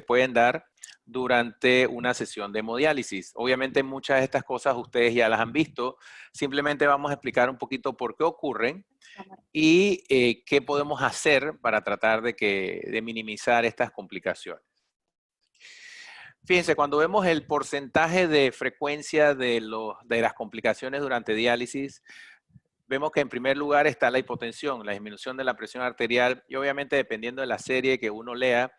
pueden dar durante una sesión de hemodiálisis. Obviamente muchas de estas cosas ustedes ya las han visto, simplemente vamos a explicar un poquito por qué ocurren y qué podemos hacer para tratar de minimizar estas complicaciones. Fíjense, cuando vemos el porcentaje de frecuencia de las complicaciones durante diálisis, vemos que en primer lugar está la hipotensión, la disminución de la presión arterial y obviamente dependiendo de la serie que uno lea,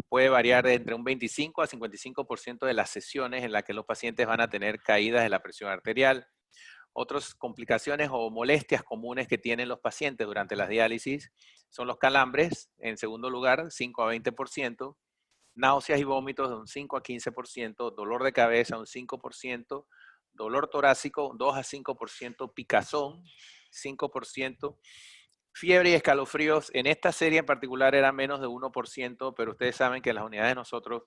puede variar de entre un 25 a 55% de las sesiones en las que los pacientes van a tener caídas de la presión arterial. Otras complicaciones o molestias comunes que tienen los pacientes durante las diálisis son los calambres, en segundo lugar, 5 a 20%, náuseas y vómitos de un 5 a 15%, dolor de cabeza un 5%, dolor torácico 2 a 5%, picazón 5%, fiebre y escalofríos. En esta serie en particular era menos de 1%, pero ustedes saben que en las unidades de nosotros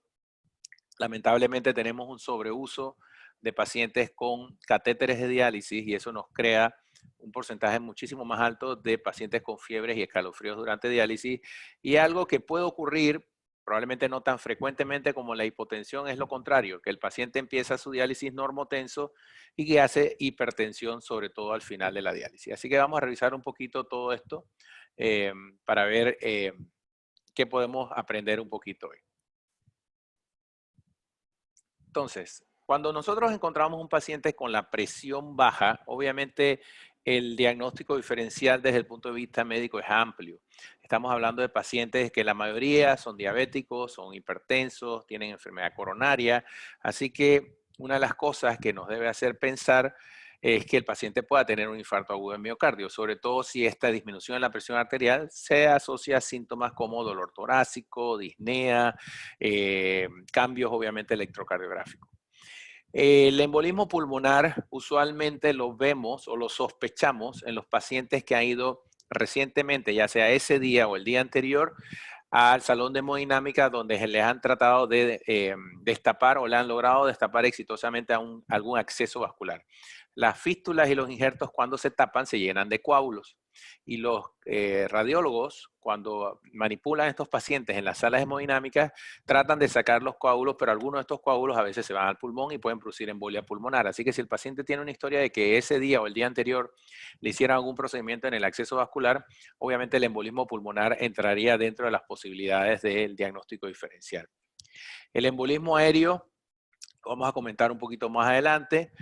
lamentablemente tenemos un sobreuso de pacientes con catéteres de diálisis y eso nos crea un porcentaje muchísimo más alto de pacientes con fiebres y escalofríos durante diálisis. Y algo que puede ocurrir, probablemente no tan frecuentemente como la hipotensión, es lo contrario, que el paciente empieza su diálisis normotenso y que hace hipertensión, sobre todo al final de la diálisis. Así que vamos a revisar un poquito todo esto para ver qué podemos aprender un poquito hoy. Entonces, cuando nosotros encontramos un paciente con la presión baja, obviamente el diagnóstico diferencial desde el punto de vista médico es amplio. Estamos hablando de pacientes que la mayoría son diabéticos, son hipertensos, tienen enfermedad coronaria, así que una de las cosas que nos debe hacer pensar es que el paciente pueda tener un infarto agudo de miocardio, sobre todo si esta disminución en la presión arterial se asocia a síntomas como dolor torácico, disnea, cambios obviamente electrocardiográficos. El embolismo pulmonar usualmente lo vemos o lo sospechamos en los pacientes que han ido recientemente, ya sea ese día o el día anterior, al salón de hemodinámica donde se les han tratado de destapar o le han logrado destapar exitosamente algún acceso vascular. Las fístulas y los injertos cuando se tapan se llenan de coágulos y los radiólogos cuando manipulan a estos pacientes en las salas hemodinámicas tratan de sacar los coágulos, pero algunos de estos coágulos a veces se van al pulmón y pueden producir embolia pulmonar. Así que si el paciente tiene una historia de que ese día o el día anterior le hicieron algún procedimiento en el acceso vascular, obviamente el embolismo pulmonar entraría dentro de las posibilidades del diagnóstico diferencial. El embolismo aéreo, vamos a comentar un poquito más adelante.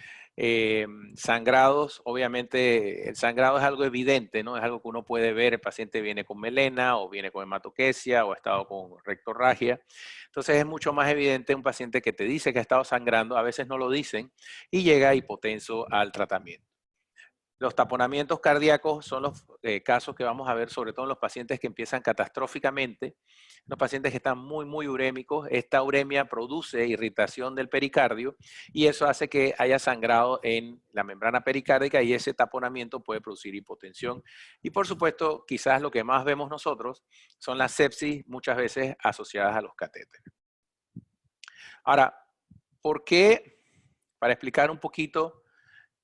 Sangrados, obviamente el sangrado es algo evidente, ¿no? Es algo que uno puede ver, el paciente viene con melena o viene con hematoquesia o ha estado con rectorragia. Entonces es mucho más evidente un paciente que te dice que ha estado sangrando, a veces no lo dicen y llega hipotenso al tratamiento. Los taponamientos cardíacos son los casos que vamos a ver, sobre todo en los pacientes que empiezan catastróficamente, los pacientes que están muy urémicos. Esta uremia produce irritación del pericardio y eso hace que haya sangrado en la membrana pericárdica y ese taponamiento puede producir hipotensión. Y por supuesto, quizás lo que más vemos nosotros son las sepsis, muchas veces asociadas a los catéteres. Ahora, ¿por qué? Para explicar un poquito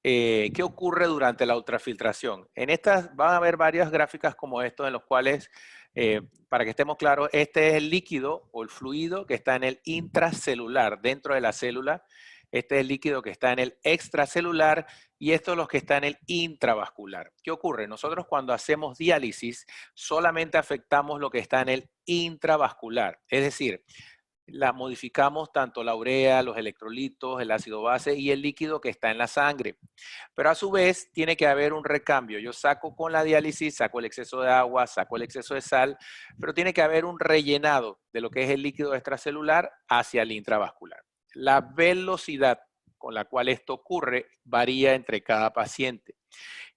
¿qué ocurre durante la ultrafiltración? En estas van a haber varias gráficas como estos en los cuales, para que estemos claros, este es el líquido o el fluido que está en el intracelular, dentro de la célula. Este es el líquido que está en el extracelular y esto es lo que está en el intravascular. ¿Qué ocurre? Nosotros cuando hacemos diálisis solamente afectamos lo que está en el intravascular, es decir, la modificamos tanto la urea, los electrolitos, el ácido base y el líquido que está en la sangre. Pero a su vez tiene que haber un recambio. Yo saco con la diálisis, saco el exceso de agua, saco el exceso de sal, pero tiene que haber un rellenado de lo que es el líquido extracelular hacia el intravascular. La velocidad con la cual esto ocurre varía entre cada paciente.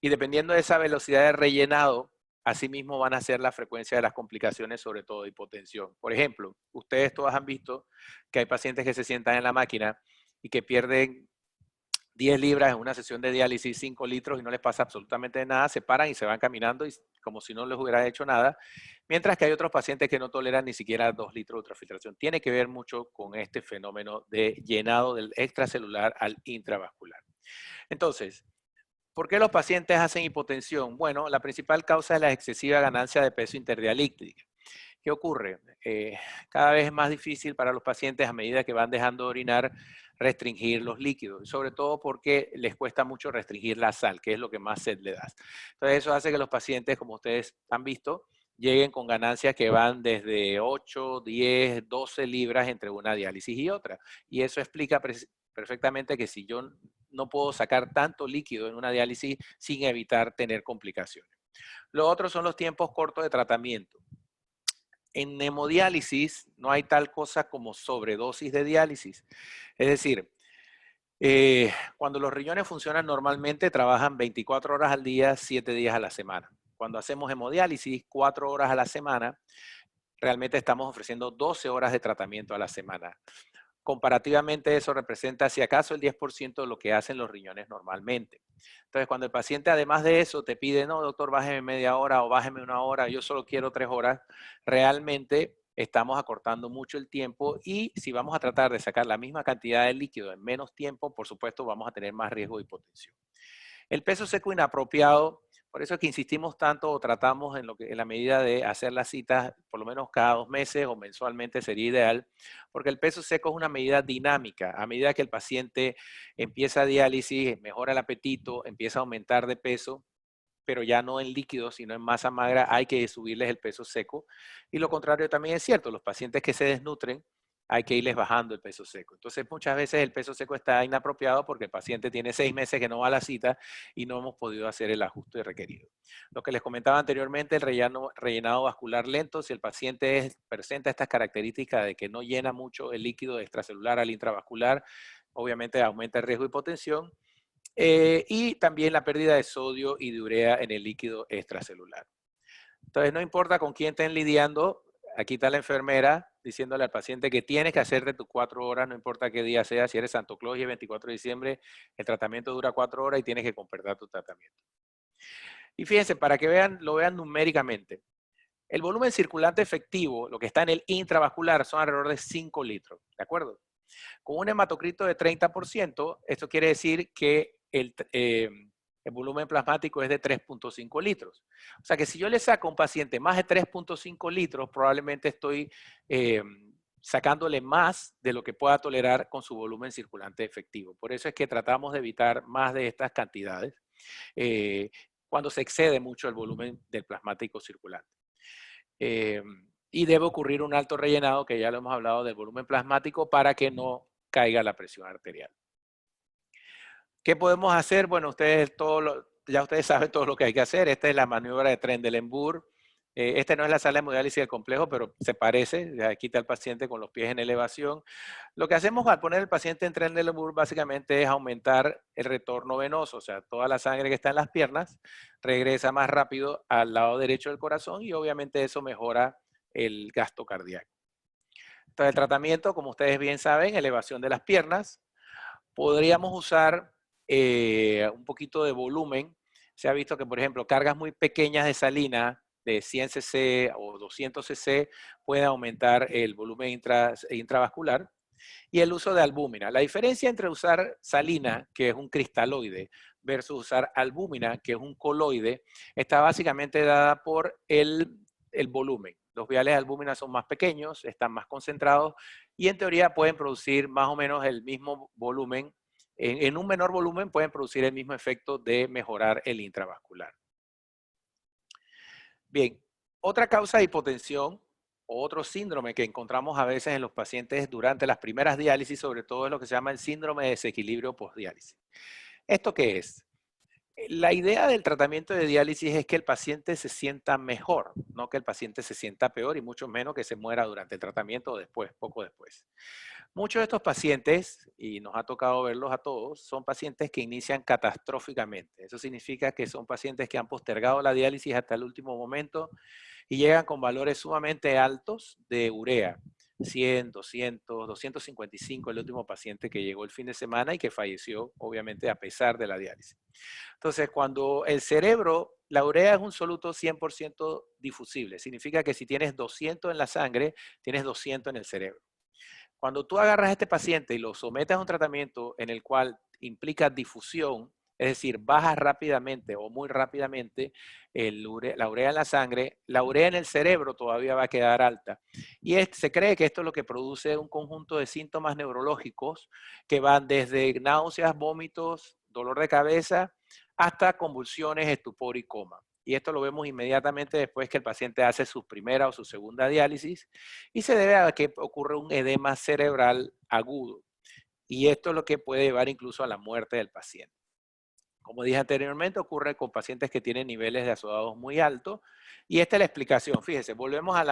Y dependiendo de esa velocidad de rellenado, asimismo van a ser la frecuencia de las complicaciones, sobre todo de hipotensión. Por ejemplo, ustedes todas han visto que hay pacientes que se sientan en la máquina y que pierden 10 libras en una sesión de diálisis, 5 litros y no les pasa absolutamente nada, se paran y se van caminando y como si no les hubiera hecho nada, mientras que hay otros pacientes que no toleran ni siquiera 2 litros de ultrafiltración. Tiene que ver mucho con este fenómeno de llenado del extracelular al intravascular. Entonces, ¿por qué los pacientes hacen hipotensión? Bueno, la principal causa es la excesiva ganancia de peso interdialítica. ¿Qué ocurre? Cada vez es más difícil para los pacientes a medida que van dejando de orinar restringir los líquidos, sobre todo porque les cuesta mucho restringir la sal, que es lo que más sed le da. Entonces eso hace que los pacientes, como ustedes han visto, lleguen con ganancias que van desde 8, 10, 12 libras entre una diálisis y otra. Y eso explica perfectamente que si yo no puedo sacar tanto líquido en una diálisis sin evitar tener complicaciones. Lo otro son los tiempos cortos de tratamiento. En hemodiálisis no hay tal cosa como sobredosis de diálisis. Es decir, cuando los riñones funcionan normalmente, trabajan 24 horas al día, 7 días a la semana. Cuando hacemos hemodiálisis, 4 horas a la semana, realmente estamos ofreciendo 12 horas de tratamiento a la semana. Comparativamente, eso representa, si acaso, el 10% de lo que hacen los riñones normalmente. Entonces, cuando el paciente, además de eso, te pide, no, doctor, bájeme media hora o bájeme una hora, yo solo quiero 3 horas, realmente estamos acortando mucho el tiempo y si vamos a tratar de sacar la misma cantidad de líquido en menos tiempo, por supuesto, vamos a tener más riesgo de hipotensión. El peso seco inapropiado, por eso es que insistimos tanto o tratamos en la medida de hacer las citas por lo menos cada 2 meses o mensualmente sería ideal, porque el peso seco es una medida dinámica. A medida que el paciente empieza diálisis, mejora el apetito, empieza a aumentar de peso, pero ya no en líquido, sino en masa magra, hay que subirles el peso seco. Y lo contrario también es cierto, los pacientes que se desnutren, hay que irles bajando el peso seco. Entonces, muchas veces el peso seco está inapropiado porque el paciente tiene 6 meses que no va a la cita y no hemos podido hacer el ajuste requerido. Lo que les comentaba anteriormente, el rellenado vascular lento, si el paciente presenta estas características de que no llena mucho el líquido extracelular al intravascular, obviamente aumenta el riesgo de hipotensión. Y también la pérdida de sodio y de urea en el líquido extracelular. Entonces, no importa con quién estén lidiando, aquí está la enfermera diciéndole al paciente que tienes que hacerte tus 4 horas, no importa qué día sea, si eres Santo Claus y el 24 de diciembre, el tratamiento dura 4 horas y tienes que completar tu tratamiento. Y fíjense, para que lo vean numéricamente, el volumen circulante efectivo, lo que está en el intravascular, son alrededor de 5 litros, ¿de acuerdo? Con un hematocrito de 30%, esto quiere decir que el volumen plasmático es de 3.5 litros. O sea que si yo le saco a un paciente más de 3.5 litros, probablemente estoy sacándole más de lo que pueda tolerar con su volumen circulante efectivo. Por eso es que tratamos de evitar más de estas cantidades cuando se excede mucho el volumen del plasmático circulante. Y debe ocurrir un alto rellenado, que ya lo hemos hablado del volumen plasmático, para que no caiga la presión arterial. ¿Qué podemos hacer? Bueno, ya ustedes saben todo lo que hay que hacer. Esta es la maniobra de Trendelenburg. Esta no es la sala de hemodiálisis del complejo, pero se parece. Aquí está el paciente con los pies en elevación. Lo que hacemos al poner el paciente en Trendelenburg básicamente es aumentar el retorno venoso, o sea, toda la sangre que está en las piernas regresa más rápido al lado derecho del corazón y obviamente eso mejora el gasto cardíaco. Entonces, el tratamiento, como ustedes bien saben, elevación de las piernas. Podríamos usar un poquito de volumen. Se ha visto que, por ejemplo, cargas muy pequeñas de salina, de 100 cc o 200 cc, puede aumentar el volumen intravascular. Y el uso de albúmina. La diferencia entre usar salina, que es un cristaloide, versus usar albúmina, que es un coloide, está básicamente dada por el volumen. Los viales de albúmina son más pequeños, están más concentrados y en teoría pueden producir más o menos el mismo volumen. En un menor volumen pueden producir el mismo efecto de mejorar el intravascular. Bien, otra causa de hipotensión o otro síndrome que encontramos a veces en los pacientes durante las primeras diálisis, sobre todo es lo que se llama el síndrome de desequilibrio postdiálisis. ¿Esto qué es? La idea del tratamiento de diálisis es que el paciente se sienta mejor, no que el paciente se sienta peor y mucho menos que se muera durante el tratamiento o después, poco después. Muchos de estos pacientes, y nos ha tocado verlos a todos, son pacientes que inician catastróficamente. Eso significa que son pacientes que han postergado la diálisis hasta el último momento y llegan con valores sumamente altos de urea. 100, 200, 255, el último paciente que llegó el fin de semana y que falleció, obviamente, a pesar de la diálisis. Entonces, cuando el cerebro, la urea es un soluto 100% difusible. Significa que si tienes 200 en la sangre, tienes 200 en el cerebro. Cuando tú agarras a este paciente y lo sometes a un tratamiento en el cual implica difusión, es decir, baja rápidamente o muy rápidamente la urea en la sangre, la urea en el cerebro todavía va a quedar alta. Y se cree que esto es lo que produce un conjunto de síntomas neurológicos que van desde náuseas, vómitos, dolor de cabeza, hasta convulsiones, estupor y coma. Y esto lo vemos inmediatamente después que el paciente hace su primera o su segunda diálisis y se debe a que ocurre un edema cerebral agudo. Y esto es lo que puede llevar incluso a la muerte del paciente. Como dije anteriormente, ocurre con pacientes que tienen niveles de ácido muy altos. Y esta es la explicación. Fíjese, volvemos a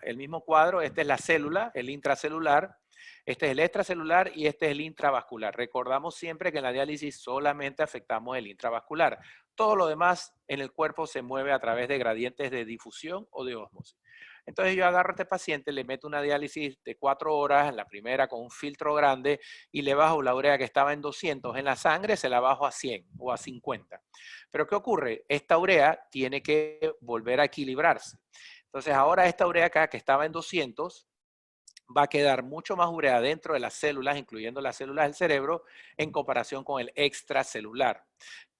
el mismo cuadro. Esta es la célula, el intracelular. Este es el extracelular y este es el intravascular. Recordamos siempre que en la diálisis solamente afectamos el intravascular. Todo lo demás en el cuerpo se mueve a través de gradientes de difusión o de ósmosis. Entonces yo agarro a este paciente, le meto una diálisis de 4 horas, en la primera con un filtro grande, y le bajo la urea que estaba en 200 en la sangre, se la bajo a 100 o a 50. Pero ¿qué ocurre? Esta urea tiene que volver a equilibrarse. Entonces ahora esta urea acá que estaba en 200 va a quedar mucho más urea dentro de las células, incluyendo las células del cerebro, en comparación con el extracelular.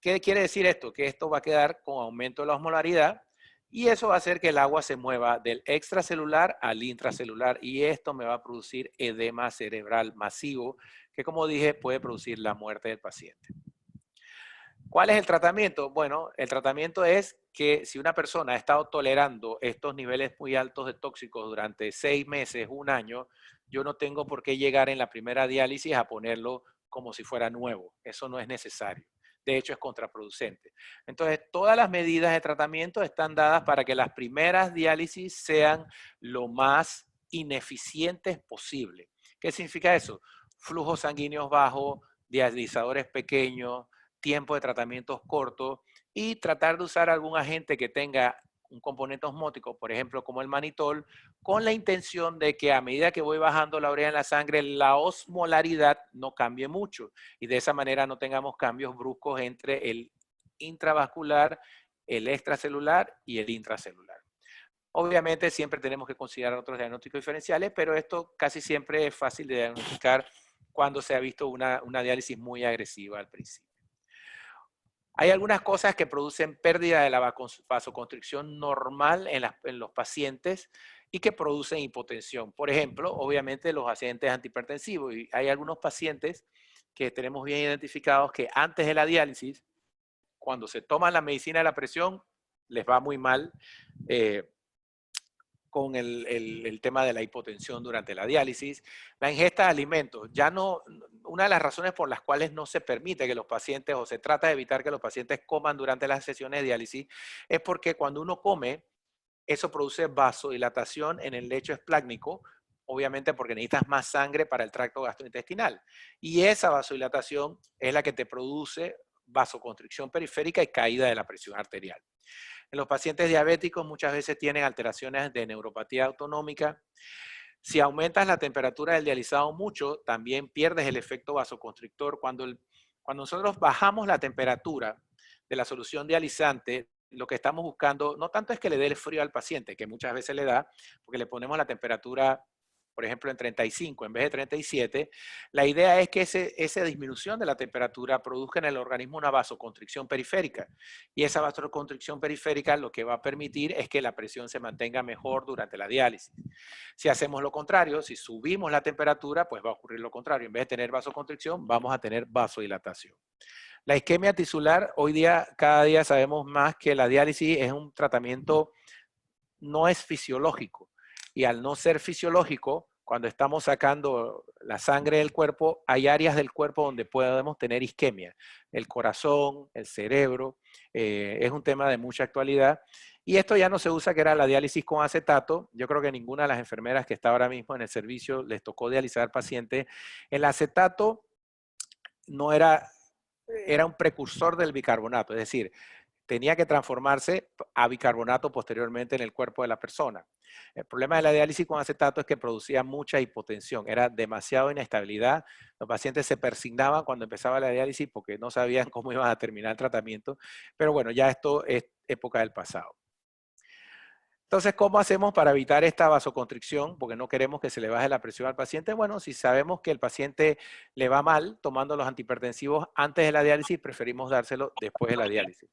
¿Qué quiere decir esto? Que esto va a quedar con aumento de la osmolaridad y eso va a hacer que el agua se mueva del extracelular al intracelular y esto me va a producir edema cerebral masivo que, como dije, puede producir la muerte del paciente. ¿Cuál es el tratamiento? Bueno, el tratamiento es que si una persona ha estado tolerando estos niveles muy altos de tóxicos durante 6 meses, un año, yo no tengo por qué llegar en la primera diálisis a ponerlo como si fuera nuevo. Eso no es necesario. De hecho, es contraproducente. Entonces, todas las medidas de tratamiento están dadas para que las primeras diálisis sean lo más ineficientes posible. ¿Qué significa eso? Flujos sanguíneos bajos, dializadores pequeños, tiempo de tratamientos cortos y tratar de usar algún agente que tenga un componente osmótico, por ejemplo, como el manitol, con la intención de que a medida que voy bajando la urea en la sangre, la osmolaridad no cambie mucho y de esa manera no tengamos cambios bruscos entre el intravascular, el extracelular y el intracelular. Obviamente siempre tenemos que considerar otros diagnósticos diferenciales, pero esto casi siempre es fácil de diagnosticar cuando se ha visto una diálisis muy agresiva al principio. Hay algunas cosas que producen pérdida de la vasoconstricción normal en los pacientes y que producen hipotensión. Por ejemplo, obviamente los agentes antihipertensivos. Y hay algunos pacientes que tenemos bien identificados que antes de la diálisis, cuando se toman la medicina de la presión, les va muy mal con el tema de la hipotensión durante la diálisis. La ingesta de alimentos, ya no, una de las razones por las cuales no se permite que los pacientes o se trata de evitar que los pacientes coman durante las sesiones de diálisis es porque cuando uno come, eso produce vasodilatación en el lecho esplácnico, obviamente porque necesitas más sangre para el tracto gastrointestinal. Y esa vasodilatación es la que te produce vasoconstricción periférica y caída de la presión arterial. En los pacientes diabéticos muchas veces tienen alteraciones de neuropatía autonómica. Si aumentas la temperatura del dializado mucho, también pierdes el efecto vasoconstrictor. Cuando nosotros bajamos la temperatura de la solución dializante, lo que estamos buscando no tanto es que le dé el frío al paciente, que muchas veces le da, porque le ponemos la temperatura, por ejemplo, en 35 en vez de 37, la idea es que esa disminución de la temperatura produzca en el organismo una vasoconstricción periférica. Y esa vasoconstricción periférica lo que va a permitir es que la presión se mantenga mejor durante la diálisis. Si hacemos lo contrario, si subimos la temperatura, pues va a ocurrir lo contrario. En vez de tener vasoconstricción, vamos a tener vasodilatación. La isquemia tisular, hoy día, cada día sabemos más que la diálisis es un tratamiento, no es fisiológico. Y al no ser fisiológico, cuando estamos sacando la sangre del cuerpo, hay áreas del cuerpo donde podemos tener isquemia. El corazón, el cerebro, es un tema de mucha actualidad. Y esto ya no se usa, que era la diálisis con acetato. Yo creo que ninguna de las enfermeras que está ahora mismo en el servicio les tocó dializar pacientes. El acetato no era un precursor del bicarbonato, es decir, tenía que transformarse a bicarbonato posteriormente en el cuerpo de la persona. El problema de la diálisis con acetato es que producía mucha hipotensión, era demasiada inestabilidad. Los pacientes se persignaban cuando empezaba la diálisis porque no sabían cómo iban a terminar el tratamiento, pero bueno, ya esto es época del pasado. Entonces, ¿cómo hacemos para evitar esta vasoconstricción? Porque no queremos que se le baje la presión al paciente. Bueno, si sabemos que el paciente le va mal tomando los antihipertensivos antes de la diálisis, preferimos dárselo después de la diálisis.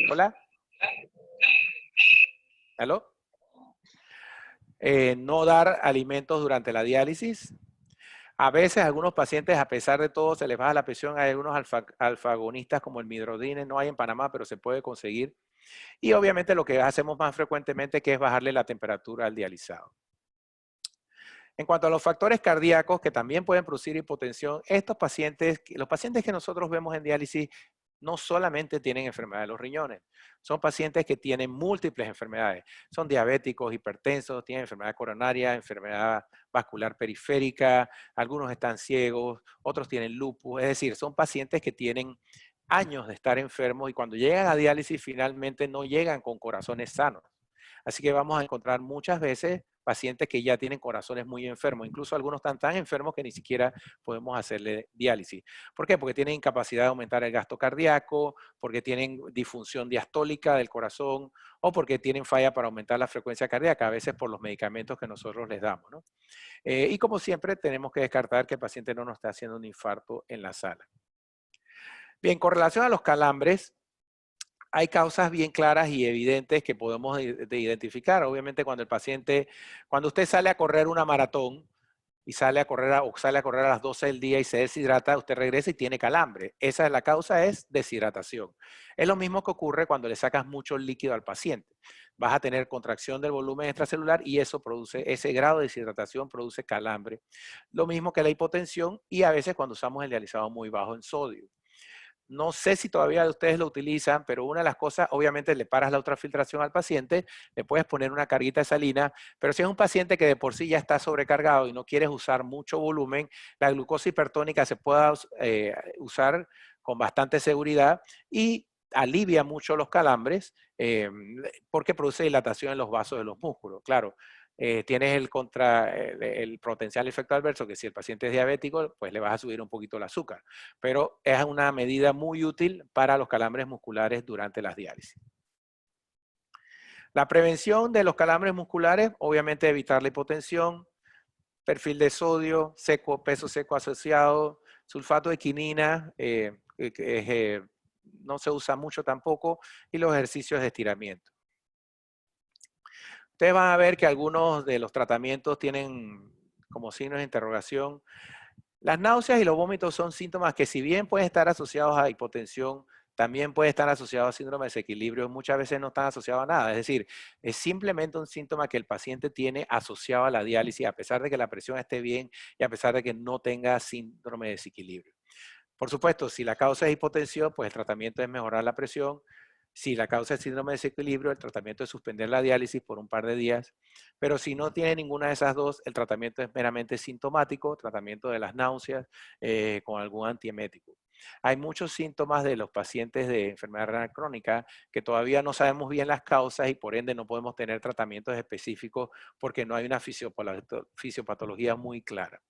¿Hola? ¿Aló? No dar alimentos durante la diálisis. A veces a algunos pacientes, a pesar de todo, se les baja la presión. Hay algunos alfagonistas como el midrodine, no hay en Panamá, pero se puede conseguir. Y obviamente lo que hacemos más frecuentemente que es bajarle la temperatura al dializado. En cuanto a los factores cardíacos que también pueden producir hipotensión, estos pacientes, los pacientes que nosotros vemos en diálisis no solamente tienen enfermedad de los riñones, son pacientes que tienen múltiples enfermedades. Son diabéticos, hipertensos, tienen enfermedad coronaria, enfermedad vascular periférica, algunos están ciegos, otros tienen lupus. Es decir, son pacientes que tienen años de estar enfermos y cuando llegan a diálisis finalmente no llegan con corazones sanos. Así que vamos a encontrar muchas veces pacientes que ya tienen corazones muy enfermos, incluso algunos están tan enfermos que ni siquiera podemos hacerle diálisis. ¿Por qué? Porque tienen incapacidad de aumentar el gasto cardíaco, porque tienen disfunción diastólica del corazón o porque tienen falla para aumentar la frecuencia cardíaca, a veces por los medicamentos que nosotros les damos, ¿no? Y como siempre, tenemos que descartar que el paciente no nos está haciendo un infarto en la sala. Bien, con relación a los calambres, hay causas bien claras y evidentes que podemos identificar. Obviamente cuando usted sale a correr una maratón y sale a correr a las 12 del día y se deshidrata, usted regresa y tiene calambre. Esa es la causa, es deshidratación. Es lo mismo que ocurre cuando le sacas mucho líquido al paciente. Vas a tener contracción del volumen extracelular y eso produce, ese grado de deshidratación produce calambre. Lo mismo que la hipotensión y a veces cuando usamos el dializado muy bajo en sodio. No sé si todavía ustedes lo utilizan, pero una de las cosas, obviamente le paras la ultrafiltración al paciente, le puedes poner una carguita de salina, pero si es un paciente que de por sí ya está sobrecargado y no quieres usar mucho volumen, la glucosa hipertónica se puede usar con bastante seguridad y alivia mucho los calambres porque produce dilatación en los vasos de los músculos. Claro, tienes el potencial efecto adverso que si el paciente es diabético, pues le vas a subir un poquito el azúcar, pero es una medida muy útil para los calambres musculares durante las diálisis. La prevención de los calambres musculares, obviamente evitar la hipotensión, perfil de sodio, seco, peso seco asociado, sulfato de quinina, no se usa mucho tampoco, y los ejercicios de estiramiento. Ustedes van a ver que algunos de los tratamientos tienen como signos de interrogación. Las náuseas y los vómitos son síntomas que si bien pueden estar asociados a hipotensión, también pueden estar asociados a síndrome de desequilibrio, muchas veces no están asociados a nada. Es decir, es simplemente un síntoma que el paciente tiene asociado a la diálisis, a pesar de que la presión esté bien y a pesar de que no tenga síndrome de desequilibrio. Por supuesto, si la causa es hipotensión, pues el tratamiento es mejorar la presión. Si la causa es síndrome de desequilibrio, el tratamiento es suspender la diálisis por un par de días. Pero si no tiene ninguna de esas dos, el tratamiento es meramente sintomático, tratamiento de las náuseas con algún antiemético. Hay muchos síntomas de los pacientes de enfermedad renal crónica que todavía no sabemos bien las causas y por ende no podemos tener tratamientos específicos porque no hay una fisiopatología muy clara.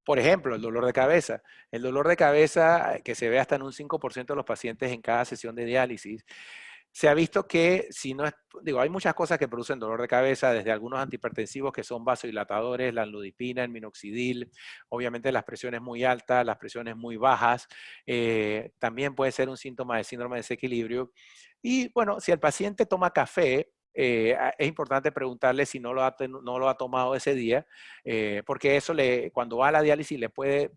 Por ejemplo, el dolor de cabeza. El dolor de cabeza que se ve hasta en un 5% de los pacientes en cada sesión de diálisis. Se ha visto que si no es, digo, hay muchas cosas que producen dolor de cabeza, desde algunos antihipertensivos que son vasodilatadores, la amlodipina, el minoxidil, obviamente las presiones muy altas, las presiones muy bajas, también puede ser un síntoma de síndrome de desequilibrio. Y bueno, si el paciente toma café, es importante preguntarle si no lo ha tomado ese día, porque eso cuando va a la diálisis le puede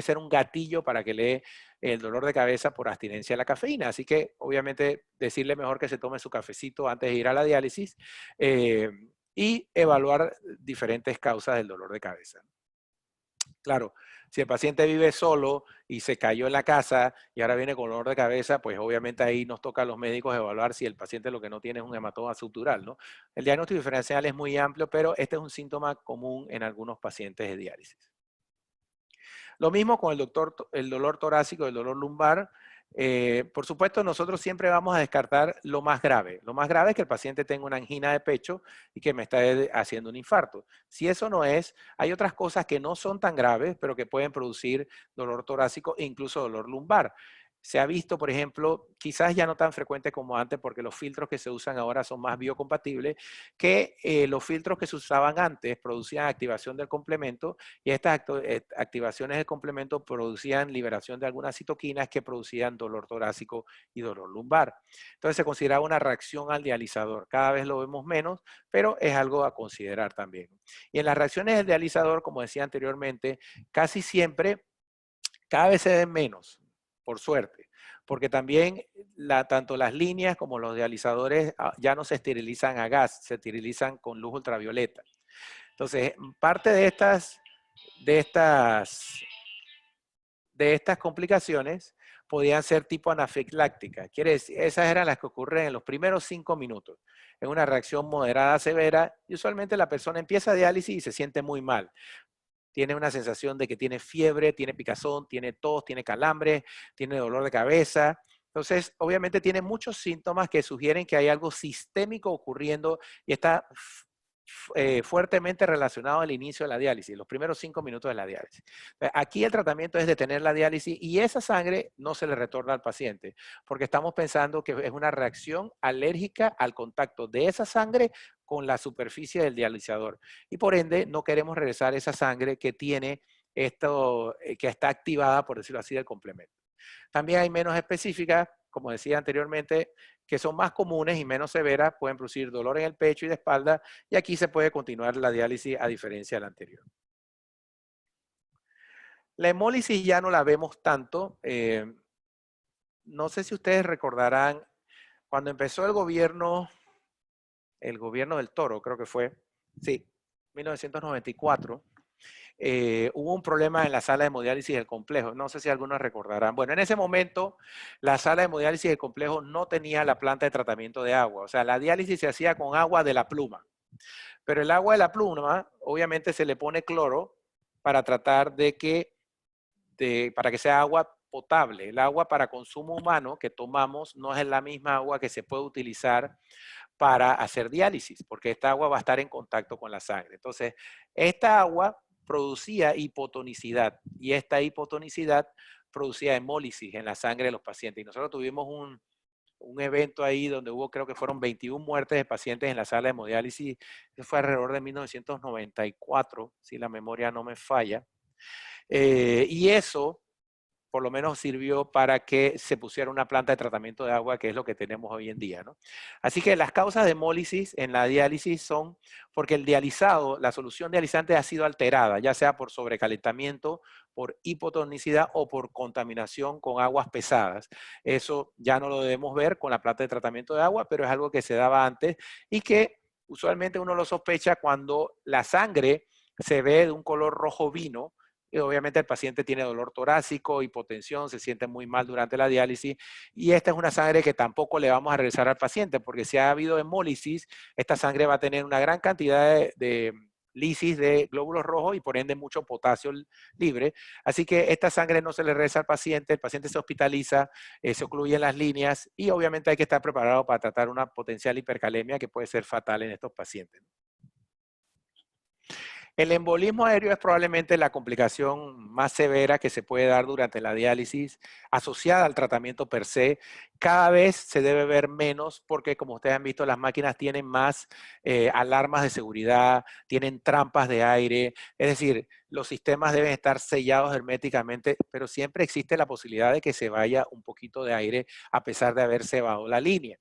ser un gatillo para que le dé el dolor de cabeza por abstinencia a la cafeína. Así que obviamente decirle mejor que se tome su cafecito antes de ir a la diálisis y evaluar diferentes causas del dolor de cabeza. Claro, si el paciente vive solo y se cayó en la casa y ahora viene con dolor de cabeza, pues obviamente ahí nos toca a los médicos evaluar si el paciente lo que no tiene es un hematoma subdural, ¿no? El diagnóstico diferencial es muy amplio, pero este es un síntoma común en algunos pacientes de diálisis. Lo mismo con el dolor torácico, el dolor lumbar. Por supuesto, nosotros siempre vamos a descartar lo más grave. Lo más grave es que el paciente tenga una angina de pecho y que me está haciendo un infarto. Si eso no es, hay otras cosas que no son tan graves, pero que pueden producir dolor torácico e incluso dolor lumbar. Se ha visto, por ejemplo, quizás ya no tan frecuente como antes, porque los filtros que se usan ahora son más biocompatibles, que los filtros que se usaban antes producían activación del complemento y estas activaciones del complemento producían liberación de algunas citoquinas que producían dolor torácico y dolor lumbar. Entonces se consideraba una reacción al dializador. Cada vez lo vemos menos, pero es algo a considerar también. Y en las reacciones del dializador, como decía anteriormente, casi siempre, cada vez se ven menos, por suerte, porque también tanto las líneas como los dializadores ya no se esterilizan a gas, se esterilizan con luz ultravioleta. Entonces, parte de estas, de estas complicaciones podían ser tipo anafiláctica. Quiere decir, esas eran las que ocurren en los primeros 5 minutos. En una reacción moderada severa, y usualmente la persona empieza diálisis y se siente muy mal. Tiene una sensación de que tiene fiebre, tiene picazón, tiene tos, tiene calambre, tiene dolor de cabeza. Entonces, obviamente tiene muchos síntomas que sugieren que hay algo sistémico ocurriendo y está fuertemente relacionado al inicio de la diálisis, los primeros 5 minutos de la diálisis. Aquí el tratamiento es detener la diálisis y esa sangre no se le retorna al paciente, porque estamos pensando que es una reacción alérgica al contacto de esa sangre con la superficie del dializador. Y por ende, no queremos regresar esa sangre que tiene esto, que está activada, por decirlo así, del complemento. También hay menos específicas, como decía anteriormente, que son más comunes y menos severas, pueden producir dolor en el pecho y de espalda, y aquí se puede continuar la diálisis a diferencia de la anterior. La hemólisis ya no la vemos tanto. No sé si ustedes recordarán, cuando empezó el gobierno del Toro, creo que fue, sí, 1994, hubo un problema en la sala de hemodiálisis del complejo. No sé si algunos recordarán. Bueno, en ese momento, la sala de hemodiálisis del complejo no tenía la planta de tratamiento de agua. O sea, la diálisis se hacía con agua de la pluma. Pero el agua de la pluma, obviamente se le pone cloro para tratar para que sea agua potable. El agua para consumo humano que tomamos no es la misma agua que se puede utilizar para hacer diálisis, porque esta agua va a estar en contacto con la sangre. Entonces, esta agua producía hipotonicidad y esta hipotonicidad producía hemólisis en la sangre de los pacientes. Y nosotros tuvimos un evento ahí donde hubo, creo que fueron 21 muertes de pacientes en la sala de hemodiálisis. Eso fue alrededor de 1994, si la memoria no me falla. Y eso por lo menos sirvió para que se pusiera una planta de tratamiento de agua, que es lo que tenemos hoy en día, ¿no? Así que las causas de hemólisis en la diálisis son porque el dializado, la solución dializante ha sido alterada, ya sea por sobrecalentamiento, por hipotonicidad o por contaminación con aguas pesadas. Eso ya no lo debemos ver con la planta de tratamiento de agua, pero es algo que se daba antes y que usualmente uno lo sospecha cuando la sangre se ve de un color rojo vino. Y obviamente el paciente tiene dolor torácico, hipotensión, se siente muy mal durante la diálisis y esta es una sangre que tampoco le vamos a regresar al paciente porque si ha habido hemólisis, esta sangre va a tener una gran cantidad de lisis de glóbulos rojos y por ende mucho potasio libre. Así que esta sangre no se le regresa al paciente, el paciente se hospitaliza, se ocluyen las líneas y obviamente hay que estar preparado para tratar una potencial hipercalemia que puede ser fatal en estos pacientes. El embolismo aéreo es probablemente la complicación más severa que se puede dar durante la diálisis asociada al tratamiento per se. Cada vez se debe ver menos porque, como ustedes han visto, las máquinas tienen más alarmas de seguridad, tienen trampas de aire, es decir, los sistemas deben estar sellados herméticamente, pero siempre existe la posibilidad de que se vaya un poquito de aire a pesar de haber cebado la línea.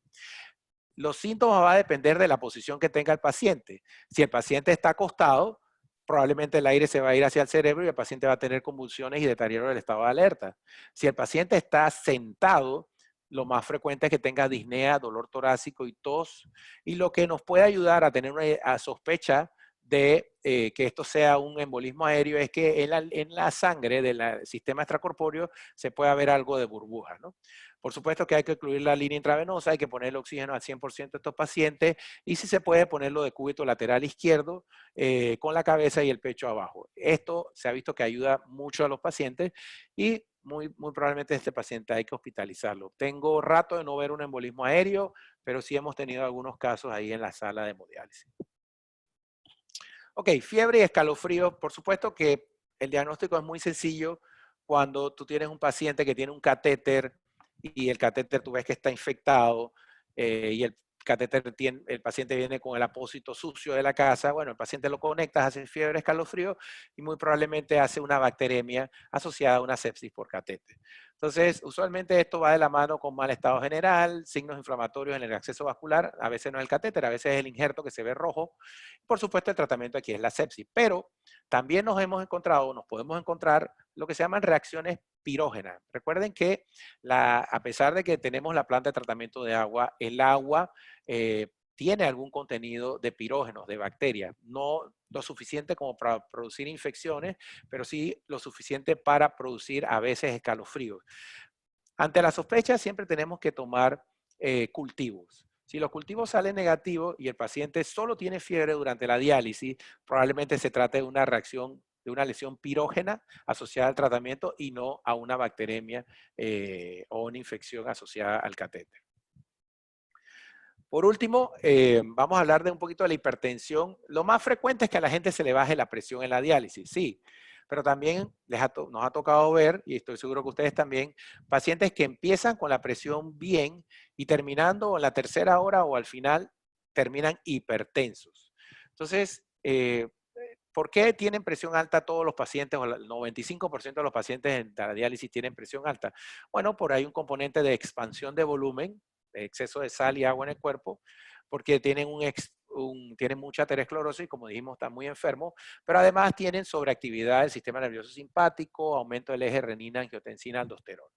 Los síntomas van a depender de la posición que tenga el paciente. Si el paciente está acostado, probablemente el aire se va a ir hacia el cerebro y el paciente va a tener convulsiones y deterioro del estado de alerta. Si el paciente está sentado, lo más frecuente es que tenga disnea, dolor torácico y tos. Y lo que nos puede ayudar a tener una sospecha de que esto sea un embolismo aéreo es que en la sangre del sistema extracorpóreo se puede ver algo de burbujas, ¿no? Por supuesto que hay que incluir la línea intravenosa, hay que poner el oxígeno al 100% a estos pacientes y si se puede ponerlo de cúbito lateral izquierdo con la cabeza y el pecho abajo. Esto se ha visto que ayuda mucho a los pacientes y muy probablemente este paciente hay que hospitalizarlo. Tengo rato de no ver un embolismo aéreo, pero sí hemos tenido algunos casos ahí en la sala de hemodiálisis. Ok, fiebre y escalofrío. Por supuesto que el diagnóstico es muy sencillo cuando tú tienes un paciente que tiene un catéter y el catéter tú ves que está infectado y el catéter el paciente viene con el apósito sucio de la casa, bueno, el paciente lo conectas, hace fiebre, escalofrío y muy probablemente hace una bacteremia asociada a una sepsis por catéter. Entonces, usualmente esto va de la mano con mal estado general, signos inflamatorios en el acceso vascular, a veces no es el catéter, a veces es el injerto que se ve rojo. Por supuesto, el tratamiento aquí es la sepsis, pero también nos podemos encontrar lo que se llaman reacciones pirógenas. Recuerden que a pesar de que tenemos la planta de tratamiento de agua, el agua tiene algún contenido de pirógenos, de bacterias, no lo suficiente como para producir infecciones, pero sí lo suficiente para producir a veces escalofríos. Ante la sospecha siempre tenemos que tomar cultivos. Si los cultivos salen negativos y el paciente solo tiene fiebre durante la diálisis, probablemente se trate de una reacción, de una lesión pirógena asociada al tratamiento y no a una bacteremia o una infección asociada al catéter. Por último, vamos a hablar de un poquito de la hipertensión. Lo más frecuente es que a la gente se le baje la presión en la diálisis, sí, pero también nos ha tocado ver, y estoy seguro que ustedes también, pacientes que empiezan con la presión bien y terminando en la tercera hora o al final terminan hipertensos. Entonces, ¿por qué tienen presión alta todos los pacientes, o el 95% de los pacientes en la diálisis tienen presión alta? Bueno, por ahí un componente de expansión de volumen, de exceso de sal y agua en el cuerpo, porque tienen, tienen mucha aterosclerosis, como dijimos, están muy enfermos, pero además tienen sobreactividad del sistema nervioso simpático, aumento del eje renina, angiotensina, aldosterona.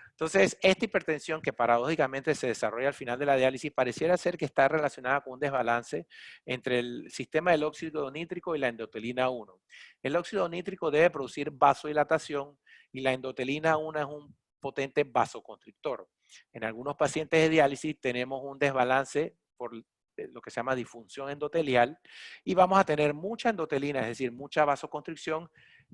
Entonces, esta hipertensión que paradójicamente se desarrolla al final de la diálisis pareciera ser que está relacionada con un desbalance entre el sistema del óxido nítrico y la endotelina 1. El óxido nítrico debe producir vasodilatación y la endotelina 1 es un potente vasoconstrictor. En algunos pacientes de diálisis tenemos un desbalance por lo que se llama disfunción endotelial y vamos a tener mucha endotelina, es decir, mucha vasoconstricción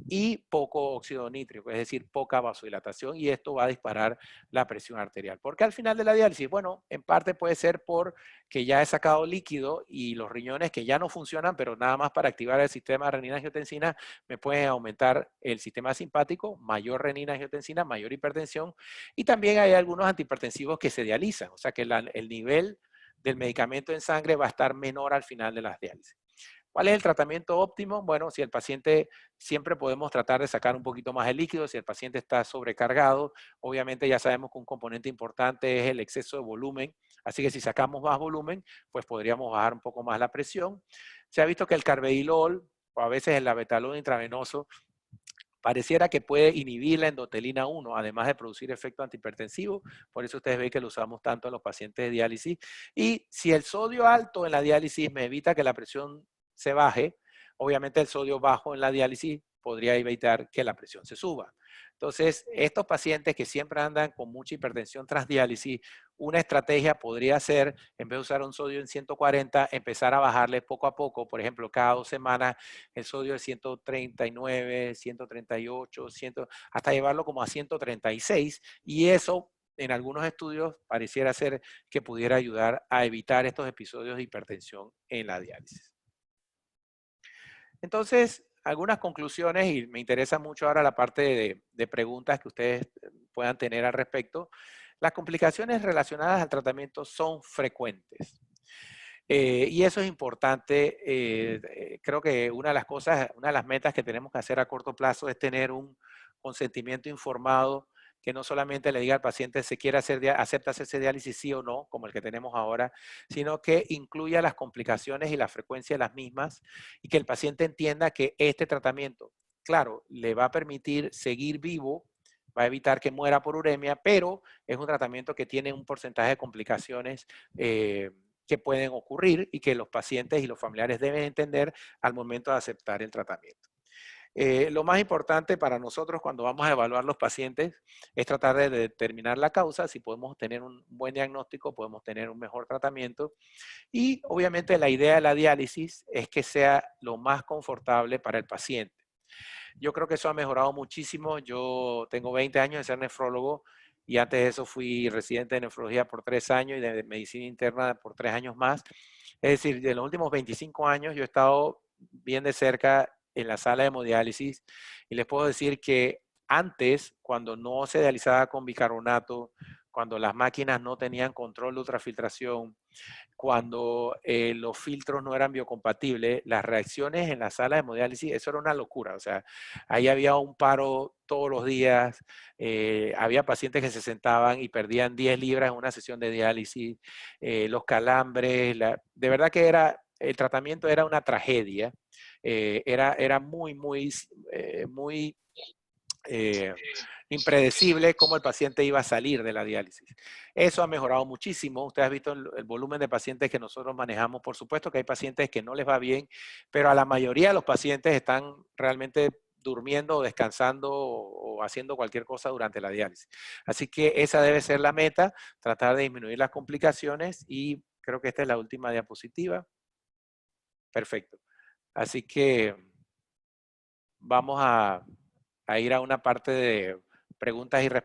y poco óxido nítrico, es decir, poca vasodilatación, y esto va a disparar la presión arterial. Porque al final de la diálisis, bueno, en parte puede ser porque ya he sacado líquido y los riñones que ya no funcionan, pero nada más para activar el sistema renina-angiotensina, me pueden aumentar el sistema simpático, mayor renina-angiotensina, mayor hipertensión, y también hay algunos antihipertensivos que se dializan, o sea que el nivel del medicamento en sangre va a estar menor al final de las diálisis. ¿Cuál es el tratamiento óptimo? Bueno, si el paciente, siempre podemos tratar de sacar un poquito más de líquido, si el paciente está sobrecargado, obviamente ya sabemos que un componente importante es el exceso de volumen, así que si sacamos más volumen, pues podríamos bajar un poco más la presión. Se ha visto que el carvedilol, o a veces el labetalol intravenoso, pareciera que puede inhibir la endotelina 1, además de producir efecto antihipertensivo, por eso ustedes ven que lo usamos tanto en los pacientes de diálisis. Y si el sodio alto en la diálisis me evita que la presión se baje, obviamente el sodio bajo en la diálisis podría evitar que la presión se suba. Entonces, estos pacientes que siempre andan con mucha hipertensión tras diálisis, una estrategia podría ser, en vez de usar un sodio en 140, empezar a bajarle poco a poco, por ejemplo, cada 2 semanas el sodio de 139, 138, 100, hasta llevarlo como a 136, y eso en algunos estudios pareciera ser que pudiera ayudar a evitar estos episodios de hipertensión en la diálisis. Entonces, algunas conclusiones, y me interesa mucho ahora la parte de preguntas que ustedes puedan tener al respecto. Las complicaciones relacionadas al tratamiento son frecuentes. Y eso es importante. Creo que una de las cosas, una de las metas que tenemos que hacer a corto plazo es tener un consentimiento informado que no solamente le diga al paciente si quiere acepta hacerse diálisis sí o no, como el que tenemos ahora, sino que incluya las complicaciones y la frecuencia de las mismas y que el paciente entienda que este tratamiento, claro, le va a permitir seguir vivo, va a evitar que muera por uremia, pero es un tratamiento que tiene un porcentaje de complicaciones que pueden ocurrir y que los pacientes y los familiares deben entender al momento de aceptar el tratamiento. Lo más importante para nosotros cuando vamos a evaluar los pacientes es tratar de determinar la causa. Si podemos tener un buen diagnóstico, podemos tener un mejor tratamiento. Y obviamente la idea de la diálisis es que sea lo más confortable para el paciente. Yo creo que eso ha mejorado muchísimo. Yo tengo 20 años de ser nefrólogo y antes de eso fui residente de nefrología por 3 años y de medicina interna por 3 años más. Es decir, de los últimos 25 años yo he estado bien de cerca en la sala de hemodiálisis y les puedo decir que antes, cuando no se dializaba con bicarbonato, cuando las máquinas no tenían control de ultrafiltración, cuando los filtros no eran biocompatibles, las reacciones en la sala de hemodiálisis, eso era una locura. O sea, ahí había un paro todos los días, había pacientes que se sentaban y perdían 10 libras en una sesión de diálisis, los calambres, de verdad que el tratamiento era una tragedia, era muy eh, impredecible cómo el paciente iba a salir de la diálisis. Eso ha mejorado muchísimo. Usted ha visto el volumen de pacientes que nosotros manejamos. Por supuesto que hay pacientes que no les va bien, pero a la mayoría de los pacientes están realmente durmiendo o descansando o haciendo cualquier cosa durante la diálisis. Así que esa debe ser la meta, tratar de disminuir las complicaciones y creo que esta es la última diapositiva. Perfecto. Así que vamos a ir a una parte de preguntas y respuestas.